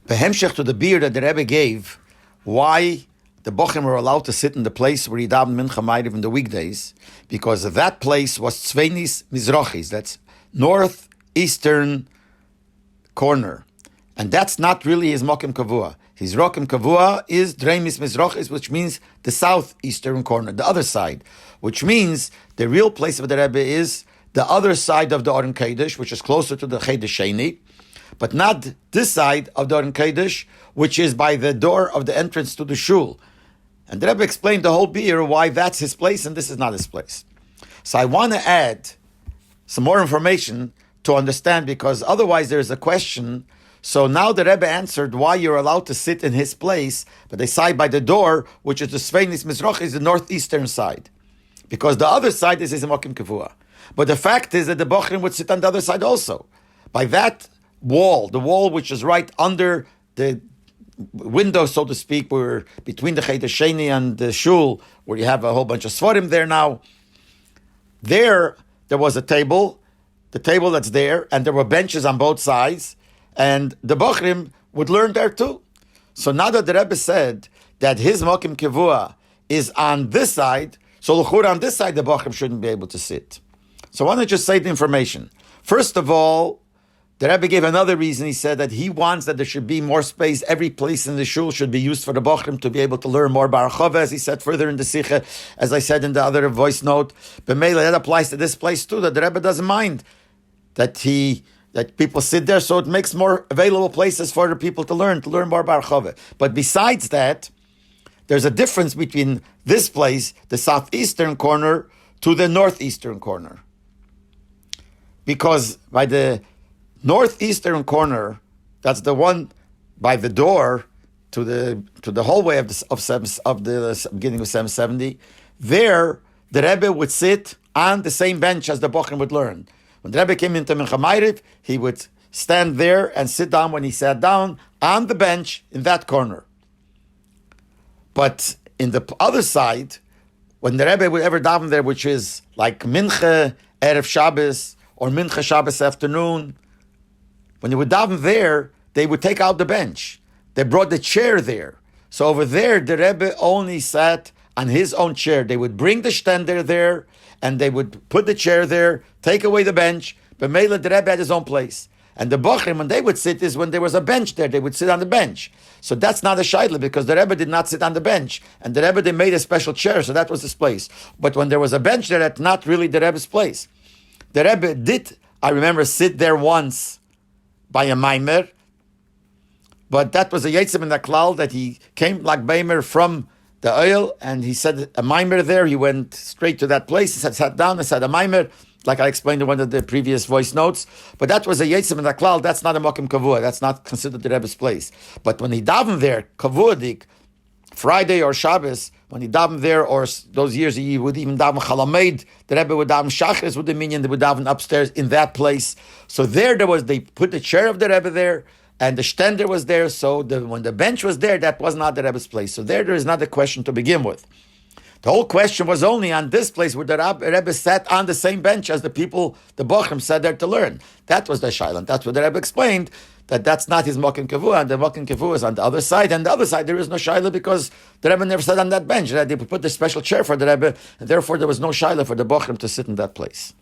Behemshech to the beer that the Rebbe gave, why the Bochim were allowed to sit in the place where he davened Mincha Ma'ariv in the weekdays, because that place was Tzveinis Mizrachis, that's northeastern corner. And that's not really his Mokim Kavua. His Rokim Kavua is Dreimis Mizrachis, which means the southeastern corner, the other side, which means the real place of the Rebbe is the other side of the Oren Kodesh, which is closer to the Chedesh Sheni, but not this side of the Oren Kodesh, which is by the door of the entrance to the shul. And the Rebbe explained the whole beer why that's his place and this is not his place. So I want to add some more information to understand, because otherwise there is a question. So now the Rebbe answered why you're allowed to sit in his place, but they side by the door, which is the Sveinis Mizrach, is the northeastern side. Because the other side is his Mokim Kavua. But the fact is that the Bochrim would sit on the other side also. By that wall, the wall which is right under the window, so to speak, where between the Chedesh Sheni and the shul, where you have a whole bunch of Svarim there now, there was a table, the table that's there, and there were benches on both sides, and the Bochrim would learn there too. So now that the Rebbe said that his Mokim Kivua is on this side, so l'chura on this side the Bochrim shouldn't be able to sit. So I want to just say the information. First of all, the Rebbe gave another reason. He said that he wants that there should be more space. Every place in the shul should be used for the Bochrim to be able to learn more Bar Chava, as he said further in the Sikha, as I said in the other voice note. But Mela, that applies to this place too, that the Rebbe doesn't mind that people sit there, so it makes more available places for the people to learn more Bar Chava. But besides that, there's a difference between this place, the southeastern corner, to the northeastern corner. Because by the northeastern corner, that's the one by the door to the hallway of the beginning of 770. There, the Rebbe would sit on the same bench as the Bochrim would learn. When the Rebbe came into Mincha Ma'ariv, he would stand there and sit down when he sat down on the bench in that corner. But in the other side, when the Rebbe would ever daven there, which is like Mincha Erev Shabbos or Mincha Shabbos afternoon, when they would daven there, they would take out the bench. They brought the chair there. So over there, the Rebbe only sat on his own chair. They would bring the stender there, and they would put the chair there, take away the bench, but Mela, the Rebbe had his own place. And the Bochrim, when they would sit, is when there was a bench there, they would sit on the bench. So that's not a shaila, because the Rebbe did not sit on the bench. And the Rebbe, they made a special chair, so that was his place. But when there was a bench there, that's not really the Rebbe's place. The Rebbe did, I remember, sit there once by a Maimer, but that was a Yetzim in the Klal that he came like Maimer from the oil, and he said a Maimer there. He went straight to that place. He sat down and said a Maimer, like I explained in one of the previous voice notes. But that was a Yetzim in the Klal. That's not a Mokim Kavua. That's not considered the Rebbe's place. But when he davened there, Kavuadik, Friday or Shabbos, when he davened there, or those years he would even daven Chalamed, the Rebbe would daven Shachris with the minyan, they would daven upstairs in that place. So they put the chair of the Rebbe there, and the stender was there, so when the bench was there, that was not the Rebbe's place. So there is not a question to begin with. The whole question was only on this place where the Rebbe sat on the same bench as the people, the Bochrim, sat there to learn. That was the Shailan. That's what the Rebbe explained, that's not his Mokim Kavua, and the Mokim Kavua is on the other side, and the other side there is no Shaila because the Rebbe never sat on that bench. They put the special chair for the Rebbe, and therefore there was no Shaila for the Bochrim to sit in that place.